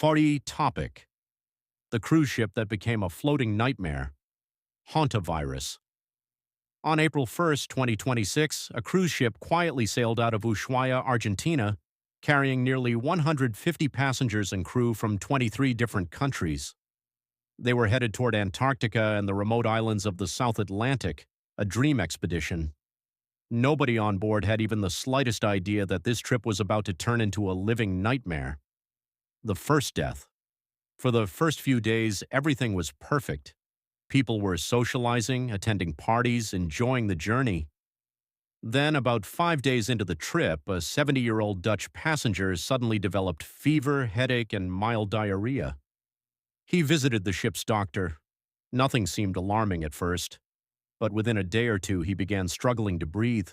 Fari topic. The cruise ship that became a floating nightmare. Hantavirus. On April 1st, 2026, a cruise ship quietly sailed out of Ushuaia, Argentina, carrying nearly 150 passengers and crew from 23 different countries. They were headed toward Antarctica and the remote islands of the South Atlantic, a dream expedition. Nobody on board had even the slightest idea that this trip was about to turn into a living nightmare. The first death. For the first few days, everything was perfect. People were socializing, attending parties, enjoying the journey. Then, about 5 days into the trip, a 70-year-old Dutch passenger suddenly developed fever, headache, and mild diarrhea. He visited the ship's doctor. Nothing seemed alarming at first, but within a day or two he began struggling to breathe.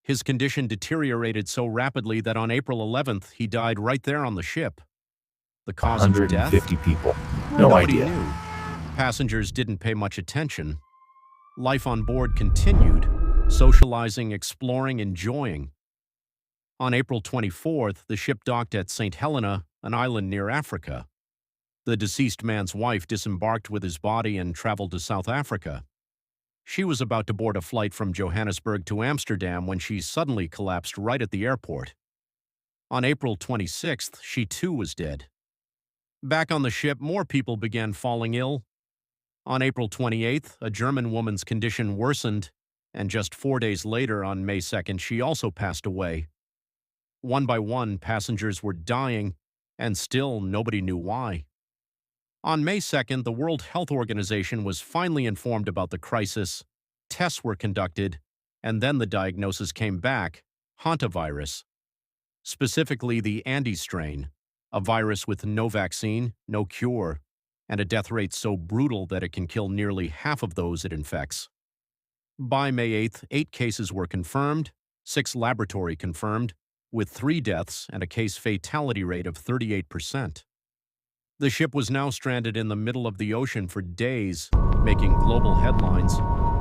His condition deteriorated so rapidly that on April 11th he died right there on the ship. The cause of death? 150 people. No Nobody idea. knew. Passengers didn't pay much attention. Life on board continued, socializing, exploring, enjoying. On April 24th, the ship docked at St. Helena, an island near Africa. The deceased man's wife disembarked with his body and traveled to South Africa. She was about to board a flight from Johannesburg to Amsterdam when she suddenly collapsed right at the airport. On April 26th, she too was dead. Back on the ship, more people began falling ill. On April 28th, a German woman's condition worsened, and just 4 days later, on May 2nd, she also passed away. One by one, passengers were dying, and still nobody knew why. On May 2nd, the World Health Organization was finally informed about the crisis, tests were conducted, and then the diagnosis came back: hantavirus. Specifically the Andes strain, a virus with no vaccine, no cure, and a death rate so brutal that it can kill nearly half of those it infects. By May 8th, 8 cases were confirmed, 6 laboratory confirmed, with 3 deaths and a case fatality rate of 38%. The ship was now stranded in the middle of the ocean for days, making global headlines,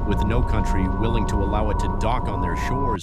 with no country willing to allow it to dock on their shores.